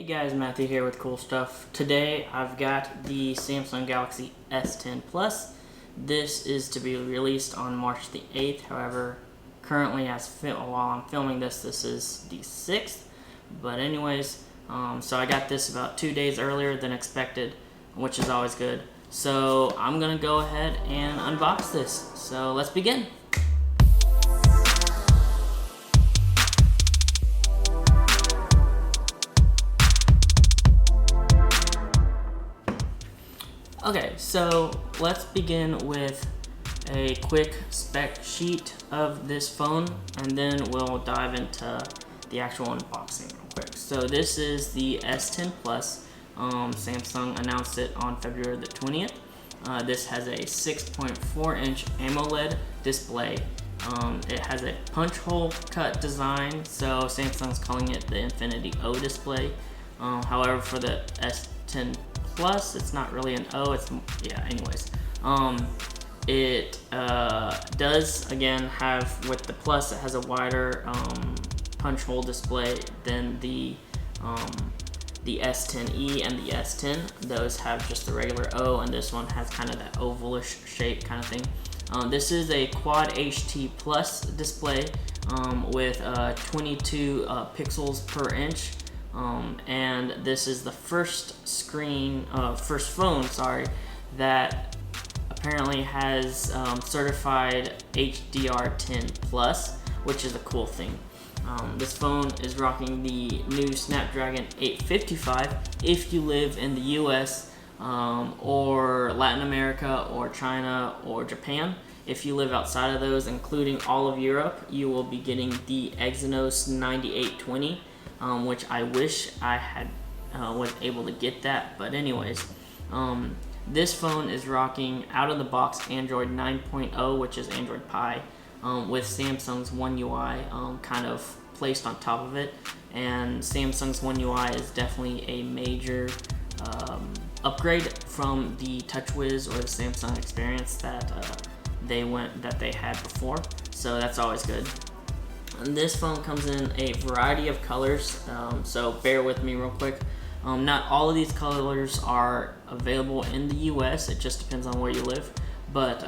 Guys, Matthew here with Cool Stuff. Today I've got the Samsung Galaxy S10 Plus. This is to be released on March the 8th. However, currently while I'm filming this is the 6th. But anyways, so I got this about 2 days earlier than expected, which is always good. So I'm gonna go ahead and unbox this. So let's begin. Okay, so let's begin with a quick spec sheet of this phone, and then we'll dive into the actual unboxing real quick. So this is the S10 Plus. Samsung announced it on February the 20th. This has a 6.4-inch AMOLED display. It has a punch hole cut design, so Samsung's calling it the Infinity O display. However, for the S10 Plus, it's not really an O, anyways. It does, again, have, with the Plus, it has a wider punch hole display than the S10e and the S10. Those have just the regular O, and this one has kind of that ovalish shape kind of thing. This is a Quad HT Plus display with 22 pixels per inch. And this is the first phone that apparently has certified HDR10 Plus, which is a cool thing. This phone is rocking the new Snapdragon 855 if you live in the US or Latin America or China or Japan. If you live outside of those, including all of Europe, you will be getting the Exynos 9820. Which I wish I had was able to get that, but anyways, this phone is rocking out of the box Android 9.0, which is Android Pie, with Samsung's One UI kind of placed on top of it. And Samsung's One UI is definitely a major upgrade from the TouchWiz or the Samsung experience that they had before. So that's always good. And this phone comes in a variety of colors, so bear with me real quick. Not all of these colors are available in the US, it just depends on where you live. But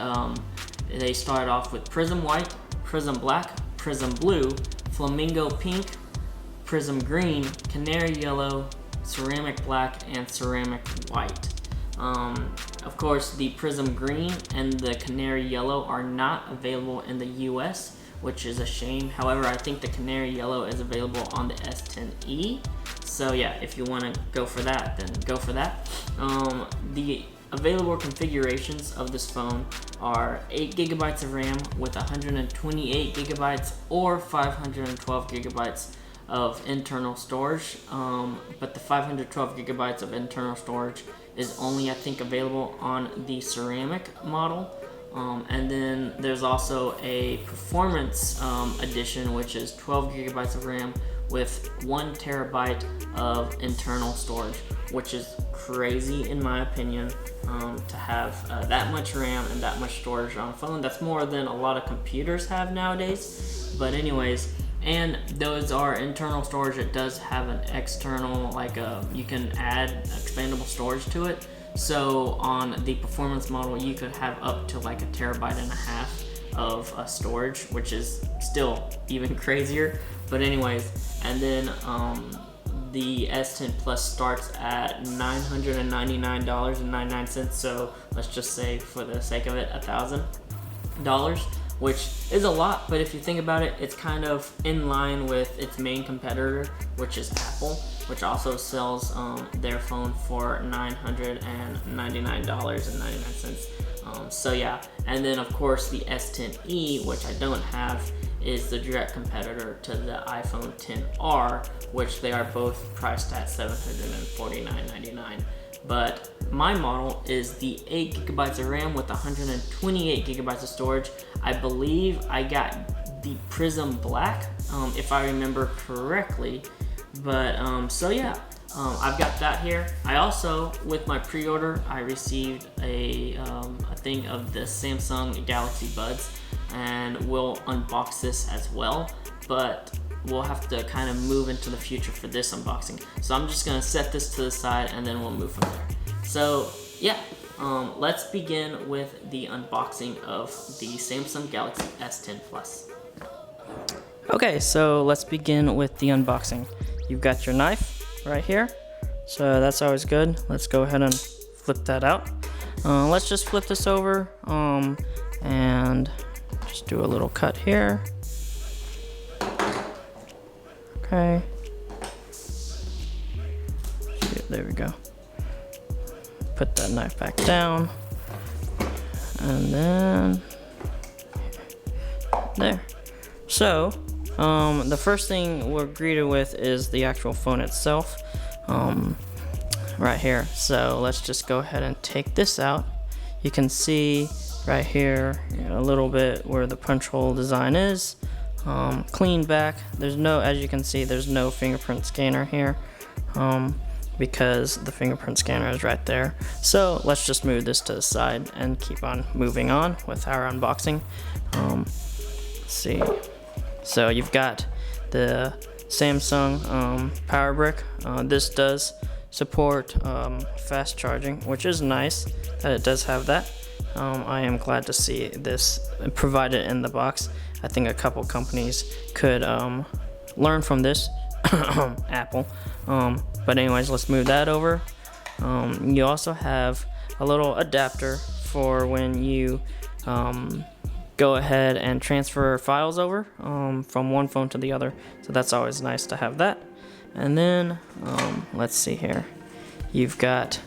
they start off with Prism White, Prism Black, Prism Blue, Flamingo Pink, Prism Green, Canary Yellow, Ceramic Black, and Ceramic White. Of course, the Prism Green and the Canary Yellow are not available in the US, which is a shame. However, I think the Canary Yellow is available on the S10e. So yeah, if you want to go for that, then go for that. The available configurations of this phone are 8 GB of RAM with 128 GB or 512 GB of internal storage. But the 512 GB of internal storage is only, I think, available on the ceramic model. And then there's also a performance edition, which is 12 GB of RAM with 1 TB of internal storage, which is crazy in my opinion, to have that much RAM and that much storage on a phone. That's more than a lot of computers have nowadays. But anyways, and those are internal storage. It does have an external, you can add expandable storage to it. So on the performance model, you could have up to like 1.5 TB of storage, which is still even crazier. But anyways, and then the S10 Plus starts at $999.99. So let's just say, for the sake of it, $1,000, which is a lot. But if you think about it, it's kind of in line with its main competitor, which is Apple, which also sells their phone for $999.99. So yeah, and then of course the S10e, which I don't have, is the direct competitor to the iPhone XR, which they are both priced at $749.99. But my model is the 8 GB of RAM with 128 GB of storage. I believe I got the Prism Black, if I remember correctly. But so yeah, I've got that here. I also, with my pre-order, I received a thing of the Samsung Galaxy Buds, and we'll unbox this as well. But we'll have to kind of move into the future for this unboxing. So I'm just gonna set this to the side and then we'll move from there. So yeah, let's begin with the unboxing of the Samsung Galaxy S10 Plus. Okay, so let's begin with the unboxing. You've got your knife right here, so that's always good. Let's go ahead and flip that out. Let's just flip this over and just do a little cut here. Okay. There we go. Put that knife back down. And then there. So, the first thing we're greeted with is the actual phone itself. Right here. So let's just go ahead and take this out. You can see right here a little bit where the punch hole design is. Clean back. There's no, as you can see, there's no fingerprint scanner here because the fingerprint scanner is right there. So let's just move this to the side and keep on moving on with our unboxing. Let's see. So you've got the Samsung power brick. This does support fast charging, which is nice that it does have that. I am glad to see this provided in the box. I think a couple companies could learn from this, Apple. But anyways, let's move that over. You also have a little adapter for when you go ahead and transfer files over from one phone to the other. So that's always nice to have that. And then let's see here. You've got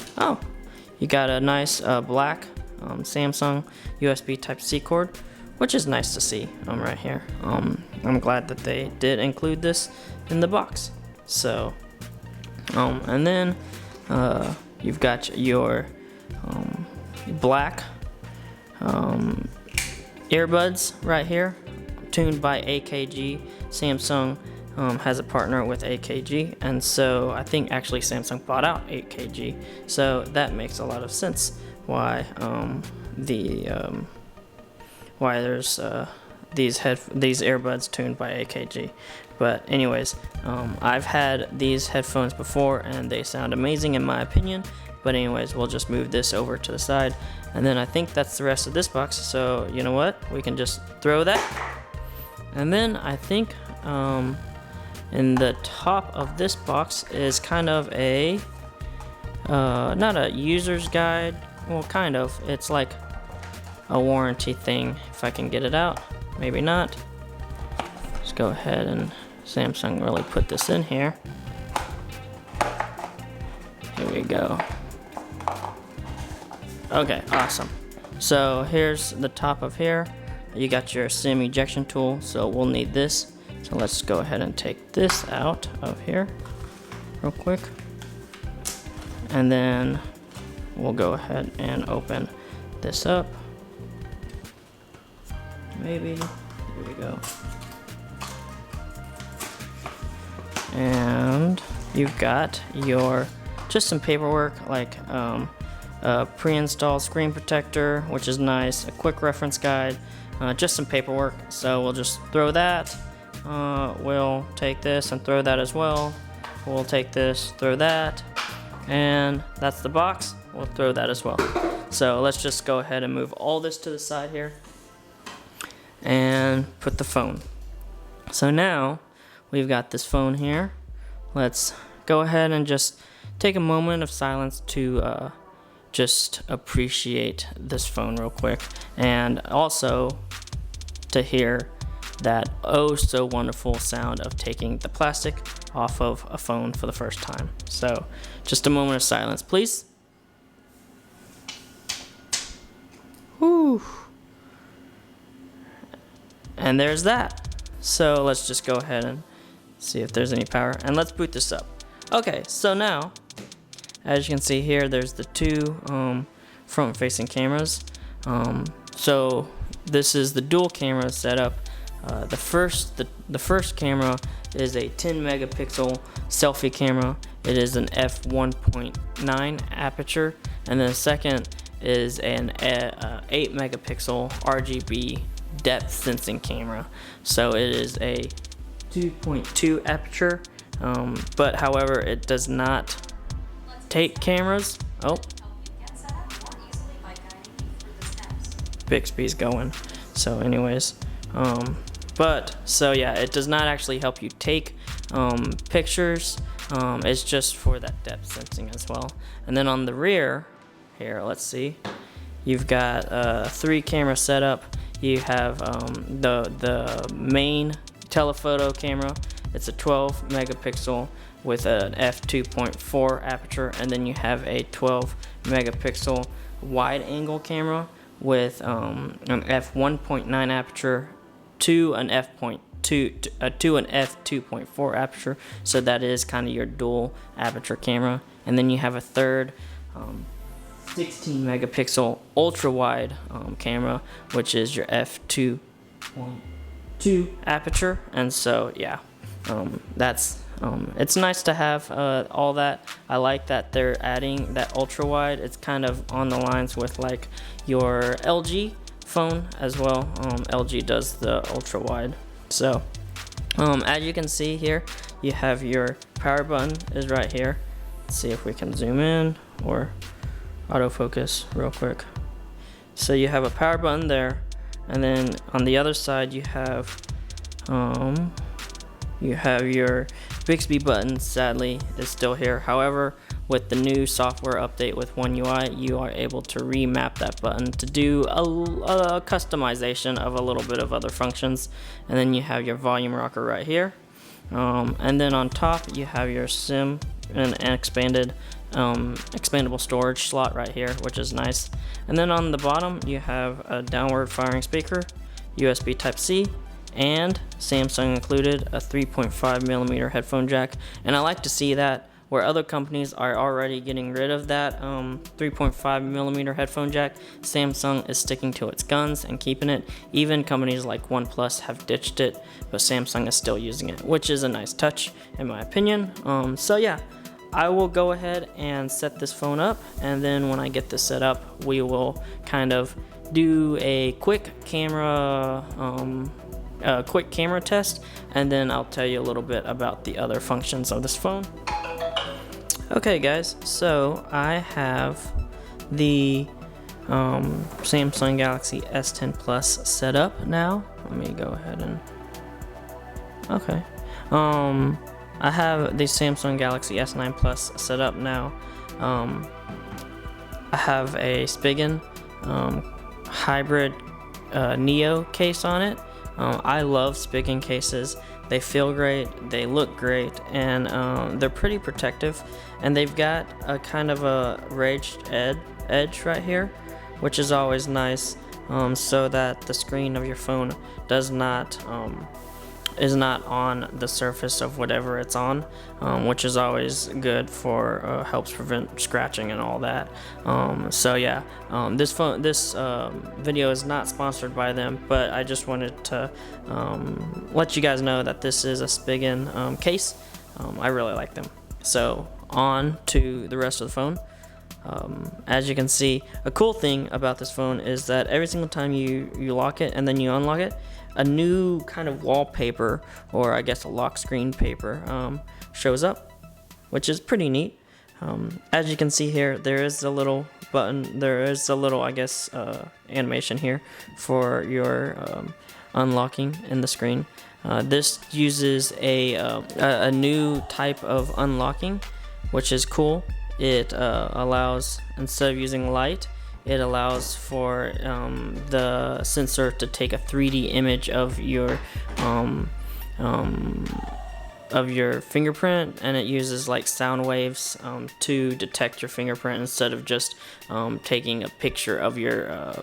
you got a nice black Samsung USB Type-C cord, which is nice to see right here. I'm glad that they did include this in the box. So, and then you've got your black earbuds right here, tuned by AKG. Samsung has a partner with AKG, and so I think actually Samsung bought out AKG. So that makes a lot of sense why why there's these earbuds tuned by AKG. But anyways, I've had these headphones before and they sound amazing in my opinion. But anyways, we'll just move this over to the side, and then I think that's the rest of this box. So you know what, we can just throw that. And then I think in the top of this box is kind of a not a user's guide. Well, kind of. It's like a warranty thing, if I can get it out. Maybe not. Let's go ahead and Samsung really put this in here. Here we go. Okay, awesome. So here's the top of here. You got your SIM ejection tool, so we'll need this. So let's go ahead and take this out of here real quick. And then we'll go ahead and open this up. Maybe. Here we go. And you've got your just some paperwork, like a pre-installed screen protector, which is nice, a quick reference guide, just some paperwork. So we'll just throw that. We'll take this and throw that as well. We'll take this, throw that, and that's the box. We'll throw that as well. So let's just go ahead and move all this to the side here and put the phone. So now we've got this phone here. Let's go ahead and just take a moment of silence to just appreciate this phone real quick, and also to hear that oh so wonderful sound of taking the plastic off of a phone for the first time. So just a moment of silence, please. Whew. And there's that. So let's just go ahead and see if there's any power, and let's boot this up. Okay, so now as you can see here, there's the two front facing cameras. So this is the dual camera setup. The first camera is a 10 megapixel selfie camera. It is an f1.9 aperture, and then the second is an 8 megapixel RGB depth sensing camera. So it is a 2.2 aperture, but however it does not take cameras. Oh, Bixby's going. So anyways, but so yeah, it does not actually help you take pictures. It's just for that depth sensing as well. And then on the rear here, let's see, you've got a 3 camera setup. You have the main telephoto camera. It's a 12 megapixel with an f2.4 aperture, and then you have a 12 megapixel wide angle camera with an f1.9 aperture to an f2.4 aperture. So that is kind of your dual aperture camera. And then you have a third 16 megapixel ultra wide camera, which is your f2.2 aperture. And so yeah, that's it's nice to have all that. I like that they're adding that ultra wide. It's kind of on the lines with like your LG phone as well. LG does the ultra wide. So as you can see here, you have your power button is right here. Let's see if we can zoom in or autofocus real quick. So you have a power button there, and then on the other side you have your Bixby button. Sadly is still here. However, with the new software update with One UI, you are able to remap that button to do a customization of a little bit of other functions. And then you have your volume rocker right here, and then on top you have your SIM and expandable storage slot right here, which is nice. And then on the bottom you have a downward firing speaker, USB Type-C, and Samsung included a 3.5 millimeter headphone jack. And I like to see that, where other companies are already getting rid of that 3.5 millimeter headphone jack, Samsung is sticking to its guns and keeping it. Even companies like OnePlus have ditched it, but Samsung is still using it, which is a nice touch in my opinion. So yeah, I will go ahead and set this phone up, and then when I get this set up, we will kind of do a quick camera test, and then I'll tell you a little bit about the other functions of this phone. Okay guys, so I have the Samsung Galaxy S10 Plus set up now. Let me go ahead and okay. I have the Samsung Galaxy S9 Plus set up now. I have a Spigen hybrid Neo case on it. I love Spigen cases. They feel great, they look great, and they're pretty protective. And they've got a kind of a raised edge right here, which is always nice, so that the screen of your phone is not on the surface of whatever it's on, which is always good for helps prevent scratching and all that. So yeah, this video is not sponsored by them, but I just wanted to let you guys know that this is a Spigen case. I really like them. So on to the rest of the phone. As you can see, a cool thing about this phone is that every single time you lock it and then you unlock it, a new kind of wallpaper, or I guess a lock screen paper, shows up, which is pretty neat. As you can see here, there is a little button, there is a little, I guess, animation here for your unlocking in the screen. This uses a new type of unlocking, which is cool. It allows, instead of using light, it allows for the sensor to take a 3D image of your fingerprint, and it uses like sound waves to detect your fingerprint instead of just taking a picture of your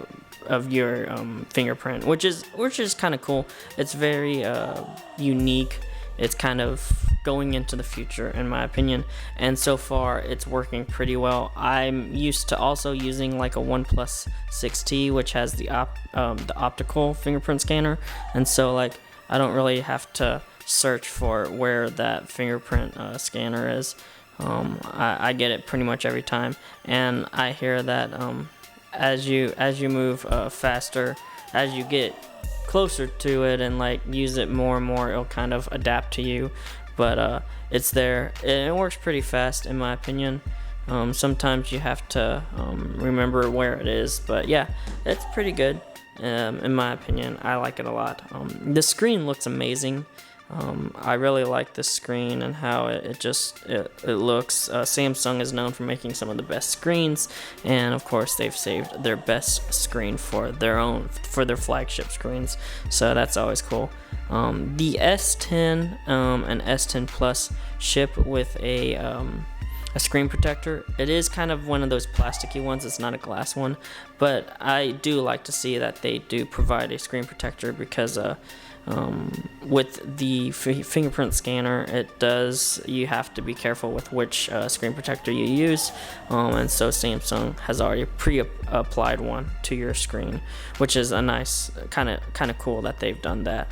fingerprint, which is kind of cool. It's very unique. It's kind of going into the future in my opinion, and so far it's working pretty well. I'm used to also using like a OnePlus 6T, which has the optical fingerprint scanner, and so like I don't really have to search for where that fingerprint scanner is. I get it pretty much every time, and I hear that as you move faster, as you get closer to it and like use it more and more, it'll kind of adapt to you. But it's there. It works pretty fast in my opinion. Sometimes you have to remember where it is, but yeah, it's pretty good in my opinion. I like it a lot. The screen looks amazing. I really like this screen and how it looks. Samsung is known for making some of the best screens, and of course they've saved their best screen for their flagship screens, so that's always cool. The S10 and S10 Plus ship with a screen protector. It is kind of one of those plasticky ones, it's not a glass one, but I do like to see that they do provide a screen protector, because with the fingerprint scanner, you have to be careful with which screen protector you use, and so Samsung has already pre-applied one to your screen, which is a nice kind of cool that they've done that.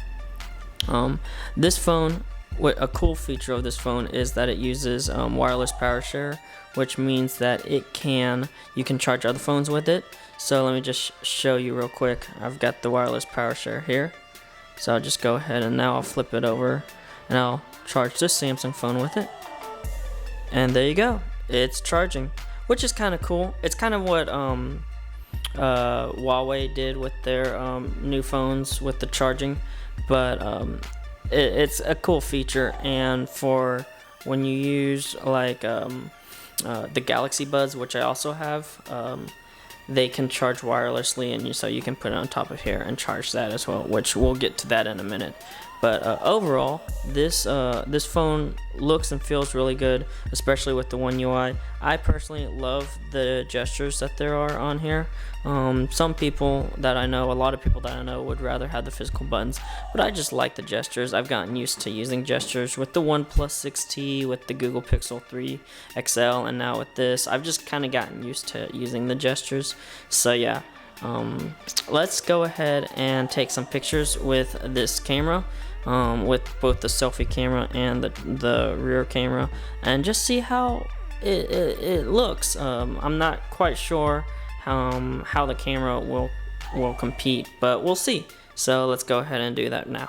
This phone, a cool feature of this phone is that it uses wireless power share, which means that you can charge other phones with it. So let me just show you real quick. I've got the wireless power share here. So I'll just go ahead and now I'll flip it over and I'll charge this Samsung phone with it. And there you go. It's charging, which is kind of cool. It's kind of what Huawei did with their new phones with the charging, but it's a cool feature. And for when you use like the Galaxy Buds, which I also have, they can charge wirelessly, and so you can put it on top of here and charge that as well, which we'll get to that in a minute. But overall, this phone looks and feels really good, especially with the One UI. I personally love the gestures that there are on here. Some people that I know, a lot of people that I know, would rather have the physical buttons, but I just like the gestures. I've gotten used to using gestures with the OnePlus 6T, with the Google Pixel 3 XL, and now with this. I've just kind of gotten used to using the gestures. So yeah, let's go ahead and take some pictures with this camera, with both the selfie camera and the rear camera, and just see how it looks. I'm not quite sure how the camera will compete, but we'll see. So let's go ahead and do that now.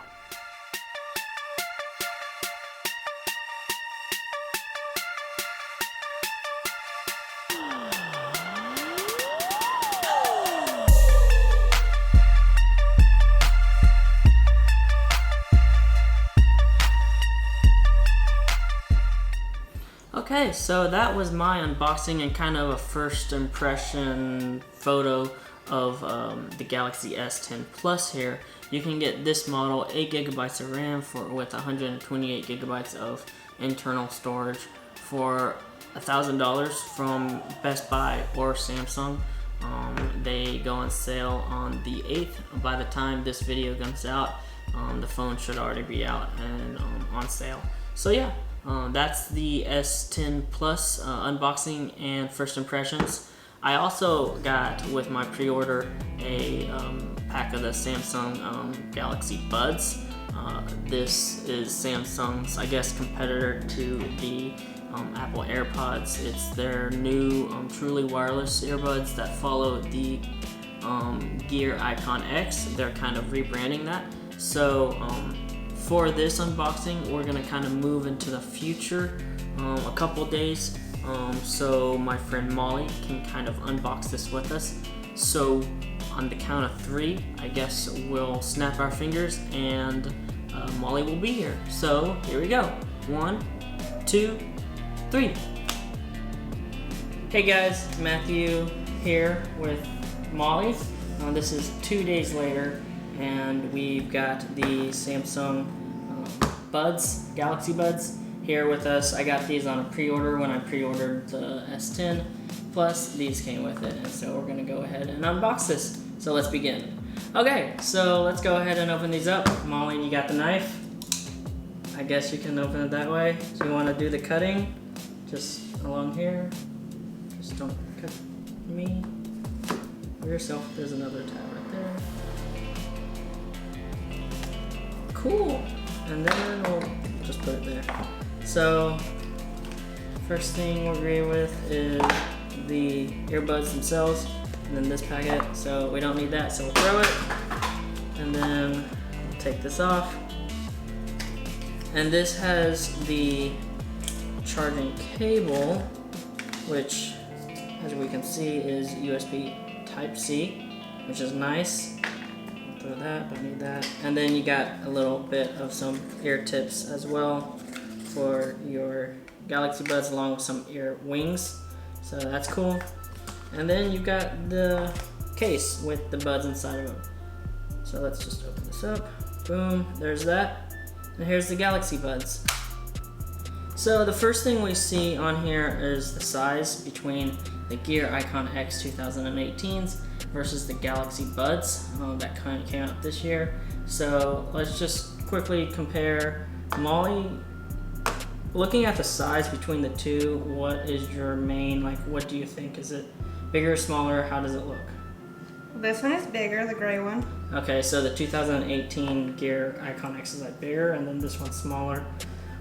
Okay, so that was my unboxing and kind of a first impression photo of the Galaxy S10 Plus here. You can get this model, 8GB of RAM with 128GB of internal storage for $1,000 from Best Buy or Samsung. They go on sale on the 8th. By the time this video comes out, the phone should already be out and on sale. So yeah. That's the S10 Plus unboxing and first impressions. I also got with my pre-order a pack of the Samsung Galaxy Buds. This is Samsung's, I guess, competitor to the Apple AirPods. It's their new truly wireless earbuds that follow the Gear Icon X. They're kind of rebranding that. So for this unboxing, we're gonna kind of move into the future a couple days, so my friend Molly can kind of unbox this with us. So on the count of 3, I guess we'll snap our fingers and Molly will be here. So here we go. 1, 2, 3. Hey guys, Matthew here with Molly. This is 2 days later, and we've got the Samsung Buds, Galaxy Buds, here with us. I got these on a pre-order when I pre-ordered the S10 Plus. These came with it, and so we're gonna go ahead and unbox this. So let's begin. Okay, so let's go ahead and open these up. Molly, you got the knife? I guess you can open it that way. So you wanna do the cutting? Just along here. Just don't cut me or yourself. There's another tab right there. Cool. And then we'll just put it there. So, first thing we're agreeing with is the earbuds themselves, and then this packet. So we don't need that, so we'll throw it. and then we'll take this off. And this has the charging cable, which, as we can see, is USB Type-C, which is nice. Throw that, don't need that. And then you got a little bit of some ear tips as well for your Galaxy Buds, along with some ear wings. So that's cool. And then you got the case with the buds inside of them. So let's just open this up. Boom, there's that. And here's the Galaxy Buds. So the first thing we see on here is the size between the Gear Icon X 2018s versus the Galaxy Buds that kind of came out this year. So let's just quickly compare. Molly, looking at the size between the two, what is your main, like, what do you think? Is it bigger, smaller? How does it look? This one is bigger, the gray one. Okay, so the 2018 Gear Icon X is like bigger, and then this one's smaller,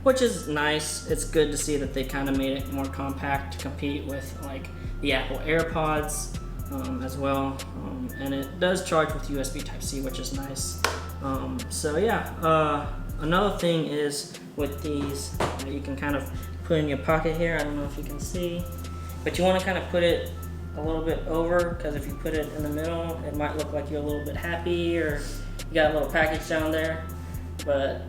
which is nice. It's good to see that they kind of made it more compact to compete with like the Apple AirPods as well. And it does charge with USB Type-C, which is nice. So yeah, another thing is with these, you can kind of put in your pocket here. I don't know if you can see, but you want to kind of put it a little bit over, because if you put it in the middle, it might look like you're a little bit happy or you got a little package down there, but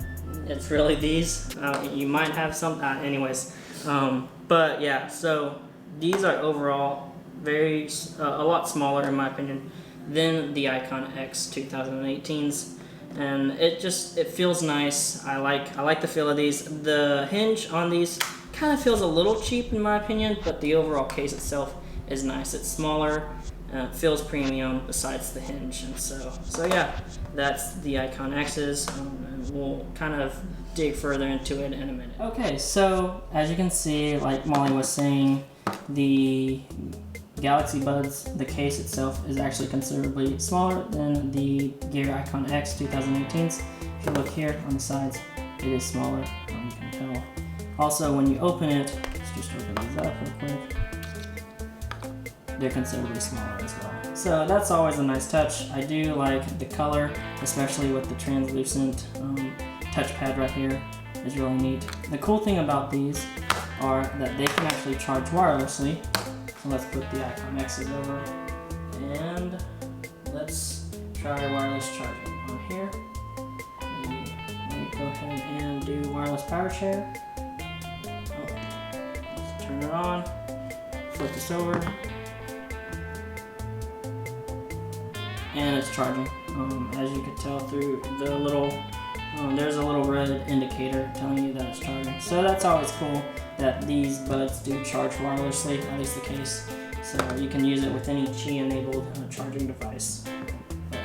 it's really these. You might have some, anyways. But yeah, so these are overall very, a lot smaller in my opinion than the Icon X 2018s. And it feels nice. I like the feel of these. The hinge on these kind of feels a little cheap in my opinion, but the overall case itself is nice. It's smaller, it feels premium besides the hinge. And so yeah, that's the Icon X's, and we'll kind of dig further into it in a minute. Okay, so as you can see, like Molly was saying, the Galaxy Buds, the case itself is actually considerably smaller than the Gear Icon X 2018s. If you look here on the sides, it is smaller, you can tell. Also, when you open it, let's just open these up real quick. They're considerably smaller as well. So that's always a nice touch. I do like the color, especially with the translucent touchpad right here. Is really neat. The cool thing about these are that they can actually charge wirelessly. So let's put the Icon X's over, and let's try wireless charging on here. Let me go ahead and do wireless power share. Let's turn it on, flip this over, and it's charging. As you can tell through the little, there's a little red indicator telling you that it's charging. So that's always cool that these buds do charge wirelessly, at least the case. So you can use it with any Qi-enabled charging device. But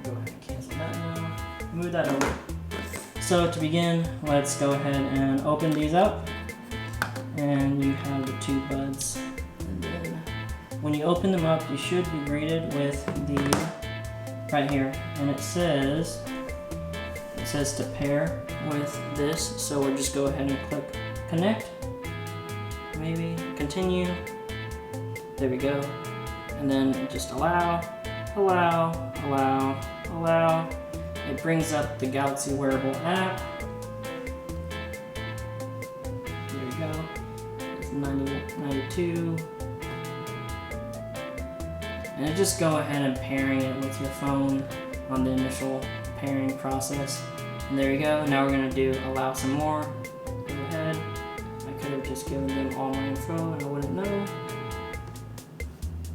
go ahead and cancel that now. Move that over. So to begin, let's go ahead and open these up. And you have the two buds. And then when you open them up, you should be greeted with the, right here, and it says to pair with this. So we'll just go ahead and click connect, maybe continue. There we go. And then just allow. It brings up the Galaxy Wearable app. There we go. It's 92. And just go ahead and pairing it with your phone on the initial pairing process. And there you go. Now we're gonna do allow some more. Go ahead. I could have just given them all my info and I wouldn't know.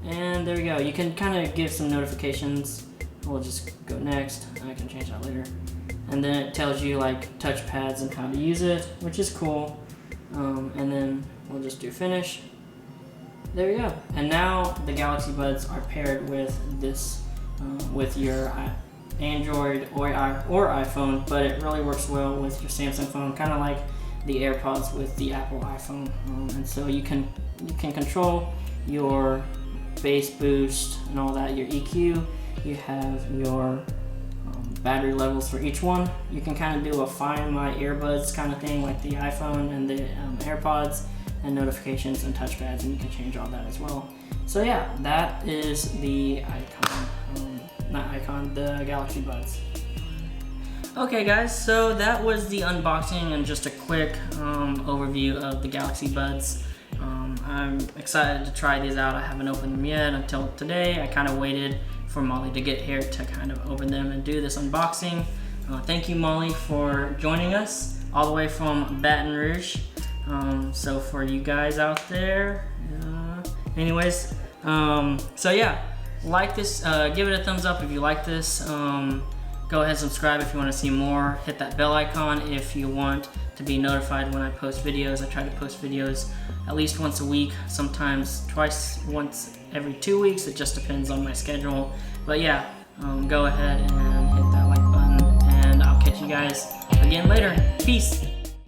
And there we go. You can kind of give some notifications. We'll just go next. I can change that later. And then it tells you like touchpads and how to use it, which is cool. And then we'll just do finish. There we go. And now the Galaxy Buds are paired with this, with your Android or iPhone, but it really works well with your Samsung phone, kind of like the AirPods with the Apple iPhone. And so you can control your bass boost and all that, your EQ. You have your battery levels for each one. You can kind of do a find my earbuds kind of thing like the iPhone and the AirPods, and notifications and touchpads, and you can change all that as well. So yeah, that is the Icon. not icon, the Galaxy Buds. Okay guys, so that was the unboxing and just a quick overview of the Galaxy Buds. I'm excited to try these out. I haven't opened them yet until today. I kind of waited for Molly to get here to kind of open them and do this unboxing. Thank you, Molly, for joining us all the way from Baton Rouge. So for you guys out there, anyways, so yeah, like this, give it a thumbs up if you like this. Go ahead and subscribe if you want to see more. Hit that bell icon if you want to be notified when I post videos. I try to post videos at least once a week, sometimes once every 2 weeks. It just depends on my schedule. But yeah, go ahead and hit that like button, and I'll catch you guys again later. Peace.